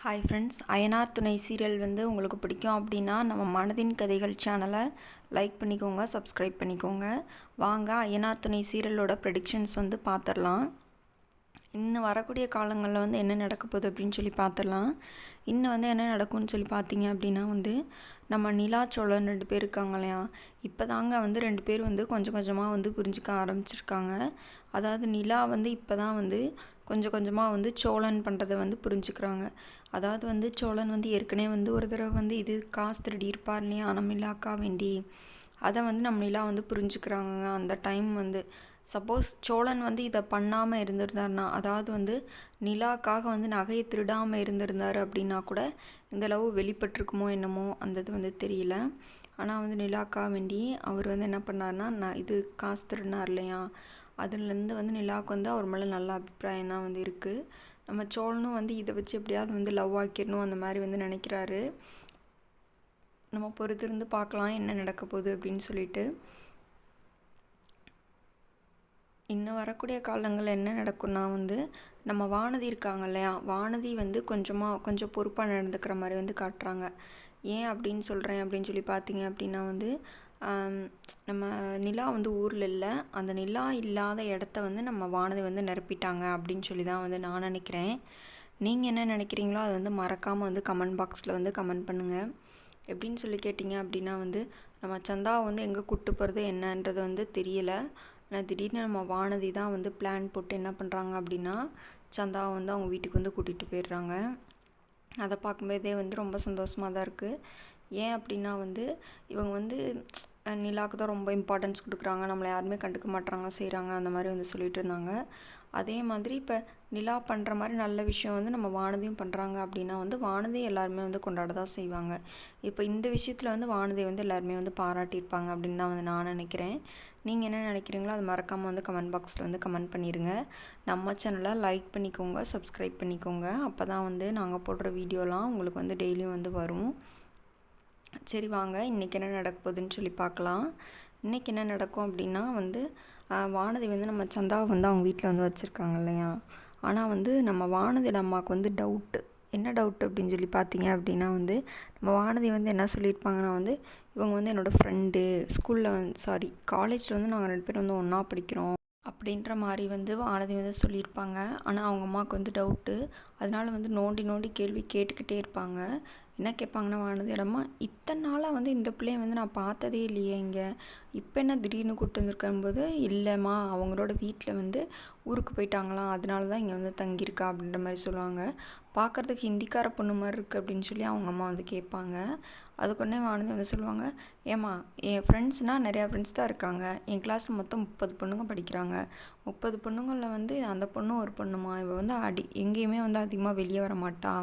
Hi friends, Ayanar துணை serial உங்களுக்கு பிடிக்கும் அப்படின்னா நம்ம மனதின் கதைகள் சேனலை லைக் பண்ணிக்கோங்க, சப்ஸ்கிரைப் பண்ணிக்கோங்க. வாங்க அயனார் துணை சீரியலோட ப்ரெடிக்ஷன்ஸ் பார்த்துடலாம். இன்னும் வரக்கூடிய காலங்களில் என்ன நடக்க போகுது அப்படின்னு சொல்லி பார்த்துடலாம். இன்னும் என்ன நடக்கும்னு சொல்லி பார்த்தீங்க அப்படின்னா நம்ம நிலா சோழன் 2 பேர் இருக்காங்க இல்லையா, இப்போ தாங்க 2 பேர் கொஞ்சம் கொஞ்சமாக புரிஞ்சுக்க ஆரம்பிச்சிருக்காங்க. அதாவது நிலா இப்போ தான் கொஞ்சம் கொஞ்சமாக சோழன் பண்ணுறதை புரிஞ்சுக்கிறாங்க. அதாவது சோழன் ஏற்கனவே ஒரு தடவை இது காசு திருடி இருப்பார் இல்லையா நம்ம நிலாக்கா வேண்டி, அதை நம்ம நிலா புரிஞ்சுக்கிறாங்க. அந்த டைம் சப்போஸ் சோழன் இதை பண்ணாமல் இருந்திருந்தாருனா, அதாவது நிலாக்காக நகையை திருடாமல் இருந்திருந்தார் அப்படின்னா கூட இந்த லவ் வெளிப்பட்டிருக்குமோ என்னமோ, அந்த இது தெரியல. ஆனால் நிலாக்கா வேண்டி அவர் என்ன பண்ணார்னா, நான் இது காசு திருடினார் இல்லையா, அதுலேருந்து நிலாவுக்கு அவர் மேலே நல்ல அபிப்பிராயம் தான் இருக்குது. நம்ம சோழனும் இதை வச்சு எப்படியாவது லவ் ஆக்கிடணும் அந்த மாதிரி நினைக்கிறாரு. நம்ம பொறுத்திருந்து பார்க்கலாம் என்ன நடக்க போகுது அப்படின்னு சொல்லிட்டு. இன்னும் வரக்கூடிய காலங்களில் என்ன நடக்கும்னா நம்ம வானதி இருக்காங்க இல்லையா, வானதி கொஞ்சம் பொறுப்பாக நடந்துக்கிற மாதிரி காட்டுறாங்க. ஏன் அப்படின்னு சொல்கிறேன் அப்படின்னு சொல்லி பார்த்தீங்க அப்படின்னா நம்ம நிலா ஊரில் இல்லை, அந்த நிலா இல்லாத இடத்த நம்ம வானதி நிரப்பிட்டாங்க அப்படின்னு சொல்லி தான் நான் நினைக்கிறேன். நீங்கள் என்ன நினைக்கிறீங்களோ அதை மறக்காமல் கமெண்ட் பாக்ஸில் கமெண்ட் பண்ணுங்கள். எப்படின்னு சொல்லி கேட்டிங்க அப்படின்னா நம்ம சந்தாவை எங்கே கூப்பிட்டு போகிறது என்னன்றது தெரியலை. ஆனால் திடீர்னு நம்ம வானதி தான் பிளான் போட்டு என்ன பண்ணுறாங்க அப்படின்னா சந்தாவை அவங்க வீட்டுக்கு கூட்டிகிட்டு போயிடுறாங்க. அதை பார்க்கும்போதே ரொம்ப சந்தோஷமாக தான் இருக்குது. ஏன் அப்படின்னா இவங்க நிலாவுக்கு தான் ரொம்ப இம்பார்ட்டன்ஸ் கொடுக்குறாங்க, நம்மளை யாருமே கண்டுக்க மாட்டுறாங்க செய்கிறாங்க அந்த மாதிரி சொல்லிகிட்டு இருந்தாங்க. அதே மாதிரி இப்போ நிலா பண்ணுற மாதிரி நல்ல விஷயம் நம்ம வானதியும் பண்ணுறாங்க அப்படின்னா வானதி எல்லாருமே கொண்டாட தான் செய்வாங்க. இப்போ இந்த விஷயத்தில் வானதி எல்லாருமே பாராட்டியிருப்பாங்க அப்படின்னு தான் நான் நினைக்கிறேன். நீங்கள் என்ன நினைக்கிறீங்களோ அது மறக்காமல் கமெண்ட் பாக்ஸில் கமெண்ட் பண்ணிடுங்க. நம்ம சேனலை லைக் பண்ணிக்கோங்க, சப்ஸ்கிரைப் பண்ணிக்கோங்க. அப்போ தான் நாங்கள் போடுற வீடியோலாம் உங்களுக்கு டெய்லியும் வரும். சரி வாங்க இன்றைக்கி என்ன நடக்க போகுதுன்னு சொல்லி பார்க்கலாம். இன்றைக்கி என்ன நடக்கும் அப்படின்னா வானதி நம்ம சந்தாவை அவங்க வீட்டில் வச்சுருக்காங்க இல்லையா, ஆனால் நம்ம வானதியோட அம்மாவுக்கு டவுட்டு. என்ன டவுட் அப்படின்னு சொல்லி பார்த்தீங்க அப்படின்னா நம்ம வானதி என்ன சொல்லியிருப்பாங்கன்னா இவங்க என்னோடய ஃப்ரெண்டு, ஸ்கூலில் காலேஜில் நாங்கள் 2 பேரும் ஒன்றா படிக்கிறோம் அப்படின்ற மாதிரி வானதி சொல்லியிருப்பாங்க. ஆனால் அவங்க அம்மாவுக்கு டவுட்டு. அதனால் நோண்டி நோண்டி கேள்வி கேட்டுக்கிட்டே இருப்பாங்க. என்ன கேட்பாங்கன்னா வானதியோட அம்மா, இத்தனை நாளாக இந்த பிள்ளைய நான் பார்த்ததே இல்லையே இங்கே, இப்போ என்ன திடீர்னு கூப்பிட்டு வந்துருக்கும்போது, இல்லைம்மா அவங்களோட வீட்டில் ஊருக்கு போயிட்டாங்களாம், அதனால தான் இங்கே தங்கியிருக்கா அப்படின்ற மாதிரி சொல்லுவாங்க. பார்க்குறதுக்கு ஹிந்திக்கார பொண்ணு மாதிரி இருக்குது அப்படின்னு சொல்லி அவங்க அம்மா கேட்பாங்க. அதுக்குன்னே வானதி சொல்லுவாங்க, ஏம்மா என் ஃப்ரெண்ட்ஸ்னால் நிறையா ஃப்ரெண்ட்ஸ் தான் இருக்காங்க, என் கிளாஸில் மொத்தம் 30 பொண்ணுங்க படிக்கிறாங்க, 30 பொண்ணுங்களில் அந்த பொண்ணும் ஒரு பொண்ணுமா, இவள் எங்கேயுமே அதிகமாக வெளியே வர மாட்டா,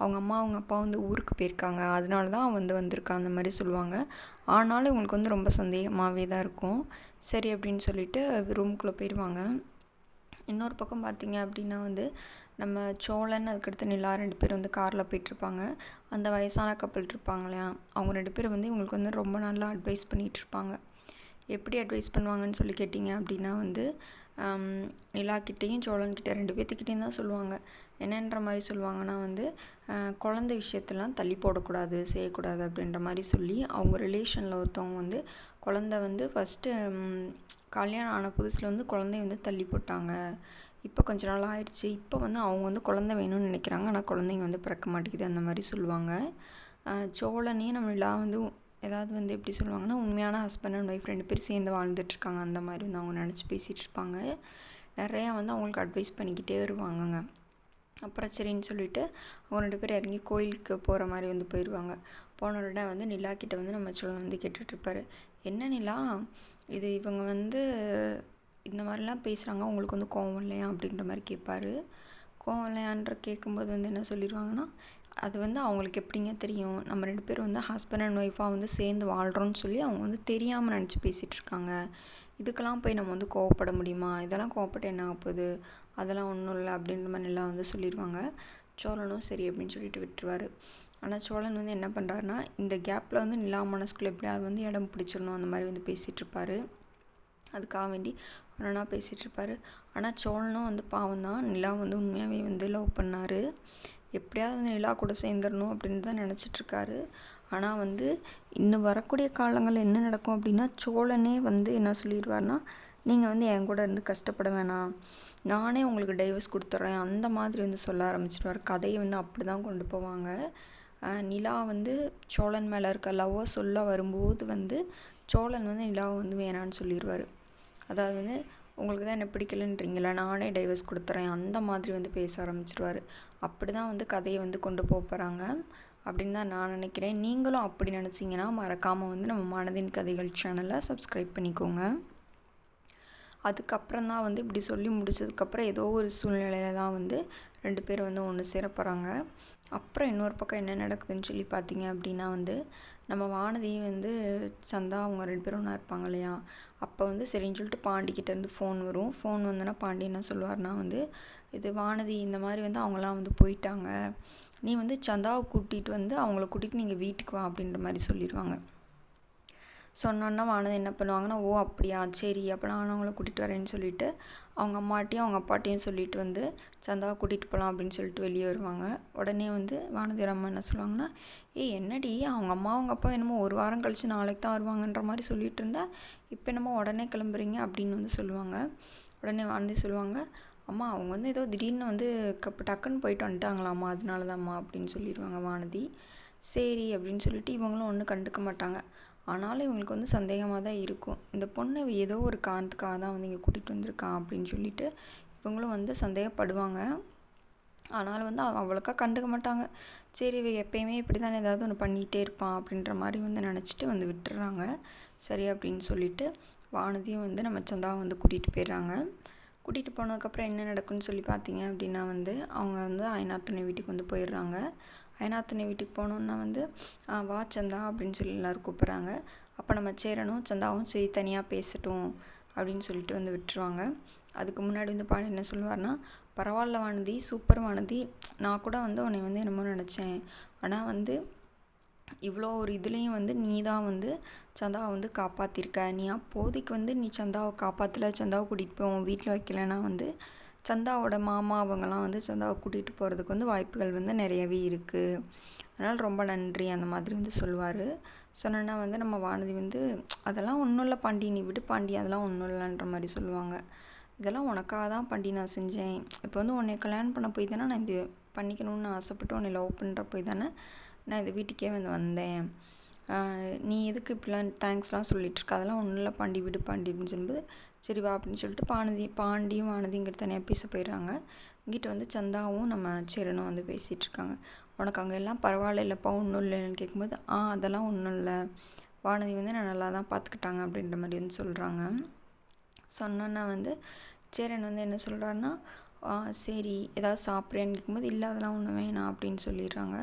அவங்க அம்மா அவங்க அப்பா ஊருக்கு போயிருக்காங்க, அதனால தான் வந்திருக்கா அந்த மாதிரி சொல்லுவாங்க. ஆனாலும் இவங்களுக்கு ரொம்ப சந்தேகமாகவே தான் இருக்கும். சரி அப்படின்னு சொல்லிட்டு ரூம்குள்ளே போயிடுவாங்க. இன்னொரு பக்கம் பார்த்திங்க அப்படின்னா நம்ம சோழன் அதுக்கடுத்து நிலா 2 பேர் காரில் போயிட்டுருப்பாங்க. அந்த வயசான கப்பல் இருப்பாங்க இல்லையா, அவங்க 2 பேர் இவங்களுக்கு ரொம்ப நல்லா அட்வைஸ் பண்ணிகிட்ருப்பாங்க. எப்படி அட்வைஸ் பண்ணுவாங்கன்னு சொல்லி கேட்டிங்க அப்படின்னா நிலாக்கிட்டேயும் சோழன்கிட்ட 2 பேர்த்துக்கிட்டேயும் தான் சொல்லுவாங்க. என்னன்ற மாதிரி சொல்லுவாங்கன்னா குழந்தை விஷயத்தெல்லாம் தள்ளி போடக்கூடாது, செய்யக்கூடாது அப்படின்ற மாதிரி சொல்லி, அவங்க ரிலேஷனில் ஒருத்தவங்க குழந்தை ஃபஸ்ட்டு கல்யாணம் ஆன புதுசில் குழந்தைய தள்ளி போட்டாங்க, இப்போ கொஞ்ச நாள் ஆயிடுச்சு, இப்போ அவங்க குழந்தை வேணும்னு நினைக்கிறாங்க, ஆனால் குழந்தைங்க பிறக்க மாட்டேங்குது அந்த மாதிரி சொல்லுவாங்க. சோழனையும் நம்மளா ஏதாவது எப்படி சொல்லுவாங்கன்னா உண்மையான ஹஸ்பண்ட் அண்ட் ஒய்ஃப் 2 பேர் சேர்ந்து வாழ்ந்துட்டுருக்காங்க அந்த மாதிரி அவங்க நினச்சி பேசிகிட்டு இருப்பாங்க. நிறையா அவங்களுக்கு அட்வைஸ் பண்ணிக்கிட்டே வருவாங்கங்க. அப்புறம் சரின்னு சொல்லிவிட்டு அவங்க 2 பேர் இறங்கி கோயிலுக்கு போகிற மாதிரி போயிடுவாங்க. போன உடனே நிலாக்கிட்ட நம்ம சோழன் கேட்டுட்ருப்பார், என்ன நிலா இது இவங்க இந்த மாதிரிலாம் பேசுகிறாங்க, உங்களுக்கு கோவம் இல்லையா அப்படின்ற மாதிரி கேட்பார். கோவம் இல்லையான்ற கேட்கும்போது என்ன சொல்லிடுவாங்கன்னா, அது அவங்களுக்கு எப்படிங்க தெரியும், நம்ம 2 பேரும் ஹஸ்பண்ட் அண்ட் ஒய்ஃபாக சேர்ந்து வாழ்கிறோன்னு சொல்லி அவங்க தெரியாமல் நினச்சி பேசிகிட்ருக்காங்க, இதுக்கெல்லாம் போய் நம்ம கோவப்பட முடியுமா, இதெல்லாம் கோவப்பட்டு என்ன ஆகுது, அதெல்லாம் ஒன்றும் இல்லை அப்படின்ற மாதிரி எல்லாம் சொல்லிடுவாங்க. சோழனும் சரி அப்படின்னு சொல்லிட்டு விட்டுருவார். ஆனால் சோழன் என்ன பண்ணுறாருனா, இந்த கேப்பில் நிலா மனசுக்குள்ளே எப்படியாவது இடம் பிடிச்சிடணும் அந்த மாதிரி பேசிகிட்ருப்பார். அதுக்காக வேண்டி ஒன்றா பேசிகிட்ருப்பார். ஆனால் சோழனும் பாவம் தான், நிலா உண்மையாகவே லவ் பண்ணார். எப்படியாவது வந்து நிலா கூட சேர்ந்துடணும் அப்படின்னு தான் நினச்சிட்ருக்காரு. ஆனால் வந்து இன்னும் வரக்கூடிய காலங்களில் என்ன நடக்கும் அப்படின்னா, சோழனே வந்து என்ன சொல்லிடுவார்னா, நீங்கள் வந்து என் கூட இருந்து கஷ்டப்பட வேணாம், நானே உங்களுக்கு டைவர்ஸ் கொடுத்துட்றேன், அந்த மாதிரி வந்து சொல்ல ஆரம்பிச்சிடுவார். கதையை வந்து அப்படி தான் கொண்டு போவாங்க. நிலா வந்து சோழன் மேலே இருக்க லவ்வை சொல்ல வரும்போது வந்து சோழன் வந்து நிலாவை வந்து வேணான்னு சொல்லிடுவார். அதாவது வந்து உங்களுக்கு தான் என்ன பிடிக்கலன்றீங்களா, நானே டைவர்ஸ் கொடுத்துறேன், அந்த மாதிரி வந்து பேச ஆரம்பிச்சிடுவார். அப்படி தான் வந்து கதையை வந்து கொண்டு போகிறாங்க அப்படின்னு தான் நான் நினைக்கிறேன். நீங்களும் அப்படி நினச்சிங்கன்னா மறக்காமல் வந்து நம்ம மனதின் கதைகள் சேனலை சப்ஸ்கிரைப் பண்ணிக்கோங்க. அதுக்கப்புறம் தான் வந்து இப்படி சொல்லி முடிச்சதுக்கப்புறம் ஏதோ ஒரு சூழ்நிலையில் தான் வந்து 2 பேரும் வந்து ஒன்று சேர போகிறாங்க. அப்புறம் இன்னொரு பக்கம் என்ன நடக்குதுன்னு சொல்லி பார்த்தீங்க அப்படின்னா வந்து, நம்ம வானதியும் வந்து சந்தா அவங்க 2 பேரும் ஒன்றா இருப்பாங்க இல்லையா. அப்போ வந்து சரின்னு சொல்லிட்டு பாண்டிக்கிட்டேருந்து ஃபோன் வரும். ஃபோன் வந்தோன்னா பாண்டி என்ன சொல்லுவார்னா வந்து, இது வானதி இந்த மாதிரி வந்து அவங்களாம் வந்து போயிட்டாங்க, நீ வந்து சந்தாவை கூட்டிகிட்டு வந்து அவங்கள கூட்டிகிட்டு நீங்கள் வீட்டுக்கு வா அப்படின்ற மாதிரி சொல்லிடுவாங்க. சொன்னோன்னா வானதி என்ன பண்ணுவாங்கன்னா, ஓ அப்படியா, சரி அப்போ நான் அவங்கள கூட்டிகிட்டு வரேன்னு சொல்லிவிட்டு அவங்க அம்மாட்டையும் அவங்க அப்பாட்டையும் சொல்லிட்டு வந்து சந்தாவை கூட்டிகிட்டு போகலாம் அப்படின்னு சொல்லிட்டு வெளியே வருவாங்க. உடனே வந்து வானதி அம்மா என்ன சொல்லுவாங்கன்னா, என்னடி அவங்க அம்மா அவங்க அப்பா என்னமோ 1 வாரம் கழித்து நாளைக்கு தான் வருவாங்கன்ற மாதிரி சொல்லிட்டு இருந்தேன், இப்போ என்னமோ உடனே கிளம்புறீங்க அப்படின்னு வந்து சொல்லுவாங்க. உடனே வானதி சொல்லுவாங்க, அம்மா அவங்க வந்து ஏதோ திடீர்னு வந்து டக்குன்னு போயிட்டு வந்துட்டாங்களாம்மா, அதனால தான்ம்மா அப்படின்னு சொல்லிடுவாங்க வானதி. சரி அப்படின்னு சொல்லிட்டு இவங்களும் ஒன்றும் கண்டுக்க மாட்டாங்க. ஆனாலும் இவங்களுக்கு வந்து சந்தேகமாக தான் இருக்கும், இந்த பொண்ணை ஏதோ ஒரு காரணத்துக்காக தான் வந்து இங்கே கூட்டிகிட்டு வந்திருக்கான் அப்படின்னு சொல்லிட்டு இவங்களும் வந்து சந்தேகப்படுவாங்க. ஆனாலும் வந்து அவ்வளோக்கா கண்டுக்க மாட்டாங்க. சரி இவ எப்பயுமே இப்படி தானே ஏதாவது ஒன்று பண்ணிகிட்டே இருப்பான் அப்படின்ற மாதிரி வந்து நினச்சிட்டு வந்து விட்டுறாங்க. சரி அப்படின்னு சொல்லிட்டு வானதியும் வந்து நம்ம சந்தாவை வந்து கூட்டிகிட்டு போயிடுறாங்க. கூட்டிகிட்டு போனதுக்கப்புறம் என்ன நடக்குன்னு சொல்லி பார்த்தீங்க அப்படின்னா வந்து, அவங்க வந்து அயனாத்துணை வீட்டுக்கு வந்து போயிடுறாங்க. அயனாத்துணை வீட்டுக்கு போனோன்னா வந்து வா சந்தா அப்படின்னு சொல்லி எல்லோரும் கூப்பிட்றாங்க. அப்போ நம்ம சேரனும் சந்தாவும் சரி தனியாக பேசட்டும் அப்படின்னு சொல்லிட்டு வந்து விட்டுருவாங்க. அதுக்கு முன்னாடி வந்து பாடி என்ன சொல்லுவார்னா, பரவாயில்ல வானதி, சூப்பர் வானதி, நான் கூட வந்து உன்னை வந்து என்னமோ நினச்சேன், ஆனால் வந்து இவ்வளோ ஒரு இதுலேயும் வந்து நீ தான் வந்து சந்தாவை வந்து காப்பாற்றிருக்க, நீ அப்போதைக்கு வந்து நீ சந்தாவை காப்பாற்றலை, சந்தாவை கூட்டிகிட்டு போய் உன் வீட்டில் வைக்கலைன்னா வந்து சந்தாவோட மாமா அவங்கெல்லாம் வந்து சந்தாவை கூட்டிகிட்டு போகிறதுக்கு வந்து வாய்ப்புகள் வந்து நிறையவே இருக்குது, அதனால் ரொம்ப நன்றி அந்த மாதிரி வந்து சொல்லுவார். சொன்னோன்னா வந்து நம்ம வானதி வந்து அதெல்லாம் ஒன்றும் இல்லை பாண்டி, நீ விடு பாண்டி, அதெல்லாம் ஒன்றும் இல்லைன்ற மாதிரி சொல்லுவாங்க. இதெல்லாம் உனக்காக தான் பாண்டி நான் செஞ்சேன், இப்போ வந்து உன்னை கல்யாணம் பண்ண போய் தானே நான் இது பண்ணிக்கணும்னு ஆசைப்பட்டு உன்னை லவ் பண்ணுற போய் தானே நான் இந்த வீட்டுக்கே வந்து வந்தேன், நீ எதுக்கு இப்படிலாம் தேங்க்ஸ்லாம் சொல்லிகிட்ருக்க, அதெல்லாம் ஒன்றும் இல்லை பாண்டி, விடு பாண்டி அப்படின்னு சொல்லும்போது சரி வா அப்படின்னு சொல்லிட்டு பாண்டியும் வானதிங்கிட்ட தனியாக பேச போயிடுறாங்க. இங்கிட்ட வந்து சந்தாவும் நம்ம சேரனும் வந்து பேசிகிட்ருக்காங்க. உனக்கு அங்கே எல்லாம் பரவாயில்ல இல்லைப்பா, ஒன்றும் இல்லைன்னு கேட்கும்போது அதெல்லாம் ஒன்றும் இல்லை, வானதி வந்து நான் நல்லா தான் பார்த்துக்கிட்டாங்க அப்படின்ற மாதிரி வந்து சொல்கிறாங்க. சொன்னோன்னா வந்து சேரன் வந்து என்ன சொல்கிறாருன்னா, சரி ஏதாவது சாப்பிட்றேன்னு கேட்கும்போது இல்லை அதெல்லாம் ஒன்றும் வேணாம் அப்படின்னு சொல்லிடுறாங்க.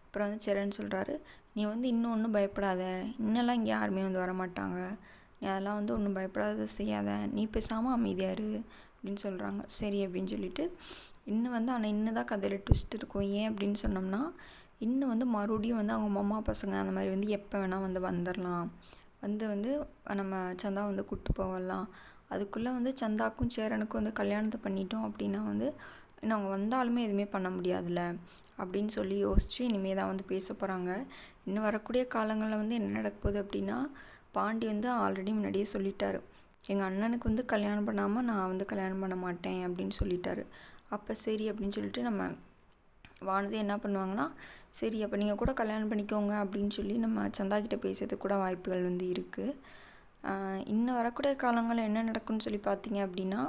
அப்புறம் வந்து சேரன் சொல்கிறாரு, நீ வந்து இன்னும் ஒன்றும் பயப்படாத, இன்னெல்லாம் இங்கே யாருமே வந்து வரமாட்டாங்க, நீ அதெல்லாம் வந்து ஒன்றும் பயப்படாத செய்யாத, நீ பேசாமல் அமைதியாக இரு அப்படின்னு சொல்கிறாங்க. சரி அப்படின்னு சொல்லிட்டு இன்னும் வந்து ஆனால் இன்னும் தான் கதையில் ட்விஸ்ட் இருக்கும். ஏன் அப்படின்னு சொன்னோம்னா, இன்னும் வந்து மறுபடியும் வந்து அவங்க அம்மா பசங்க அந்த மாதிரி வந்து எப்போ வேணால் வந்து வந்துடலாம், வந்து நம்ம சந்தா வந்து கூப்பிட்டு போகலாம், அதுக்குள்ளே வந்து சந்தாக்கும் சேரனுக்கும் வந்து கல்யாணத்தை பண்ணிட்டோம் அப்படின்னா வந்து இன்னும் அவங்க வந்தாலுமே எதுவுமே பண்ண முடியாதுல்ல அப்படின்னு சொல்லி யோசித்து இனிமேல் தான் வந்து பேச போகிறாங்க. இன்னும் வரக்கூடிய காலங்களில் வந்து என்ன நடக்க போகுது அப்படின்னா, பாண்டி வந்து ஆல்ரெடி முன்னாடியே சொல்லிட்டாரு, எங்கள் அண்ணனுக்கு வந்து கல்யாணம் பண்ணாமல் நான் வந்து கல்யாணம் பண்ண மாட்டேன் அப்படின்னு சொல்லிட்டாரு. அப்போ சரி அப்படின்னு சொல்லிட்டு நம்ம வானதி என்ன பண்ணுவாங்கன்னா, சரி அப்போ நீங்கள் கூட கல்யாணம் பண்ணிக்கோங்க அப்படின்னு சொல்லி நம்ம சந்தா கிட்டே பேசுறதுக்கு கூட வாய்ப்புகள் வந்து இருக்குது. இன்னும் வரக்கூடிய காலங்களில் என்ன நடக்கும்னு சொல்லி பார்த்தீங்க அப்படின்னா,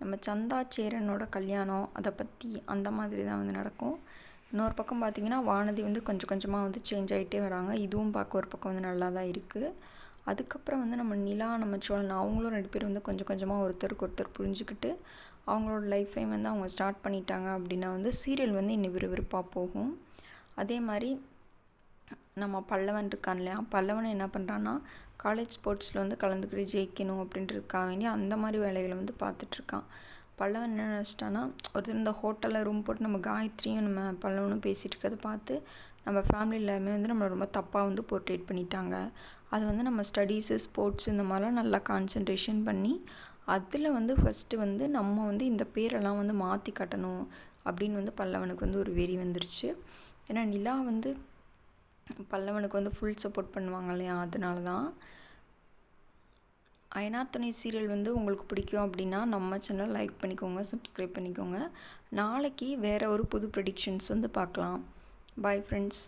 நம்ம சந்தா சேரனோட கல்யாணம் அதை பற்றி அந்த மாதிரி தான் வந்து நடக்கும். இன்னொரு பக்கம் பார்த்திங்கன்னா வானதி வந்து கொஞ்சம் கொஞ்சமாக வந்து சேஞ்ச் ஆகிட்டே வராங்க. இதுவும் பார்க்க ஒரு பக்கம் வந்து நல்லா தான் இருக்குது. அதுக்கப்புறம் வந்து நம்ம நிலா நம்ம சோழன் அவங்களும் 2 பேரும் வந்து கொஞ்சம் கொஞ்சமாக ஒருத்தருக்கு ஒருத்தர் புரிஞ்சுக்கிட்டு அவங்களோட லைஃப்பையும் வந்து அவங்க ஸ்டார்ட் பண்ணிட்டாங்க அப்படின்னா வந்து சீரியல் வந்து இன்னும் விறுவிறுப்பாக போகும். அதே மாதிரி நம்ம பல்லவன் இருக்கான் இல்லையா, பல்லவன் என்ன பண்ணுறான்னா காலேஜ் ஸ்போர்ட்ஸில் வந்து கலந்துக்கிட்டு ஜெயிக்கணும் அப்படின்றதுக்காக வேண்டி அந்த மாதிரி வேலைகளை வந்து பார்த்துட்ருக்கான். பல்லவன் என்ன நினச்சிட்டான்னா, ஒருத்தர் இந்த ஹோட்டலில் ரூம் போட்டு நம்ம காயத்ரியும் நம்ம பல்லவனும் பேசிகிட்டு இருக்கிறத பார்த்து நம்ம ஃபேமிலி எல்லாமே வந்து நம்மளை ரொம்ப தப்பாக வந்து போர்ட்ரேட் பண்ணிட்டாங்க, அது வந்து நம்ம ஸ்டடீஸு ஸ்போர்ட்ஸ் இந்த மாதிரிலாம் நல்லா கான்சன்ட்ரேஷன் பண்ணி அதில் வந்து ஃபஸ்ட்டு வந்து நம்ம வந்து இந்த பேரெல்லாம் வந்து மாற்றி காட்டணும் அப்படின்னு வந்து பல்லவனுக்கு வந்து ஒரு வெறி வந்துருச்சு. ஏன்னா நிலா வந்து பல்லவனுக்கு வந்து ஃபுல் சப்போர்ட் பண்ணுவாங்க இல்லையா, அதனால தான். அயனார் துணை சீரியல் வந்து உங்களுக்கு பிடிக்கும் அப்படின்னா நம்ம சேனல் லைக் பண்ணிக்கோங்க, சப்ஸ்கிரைப் பண்ணிக்கோங்க. நாளைக்கு வேறு ஒரு புது ப்ரெடிக்ஷன்ஸ் வந்து பார்க்கலாம். Bye friends.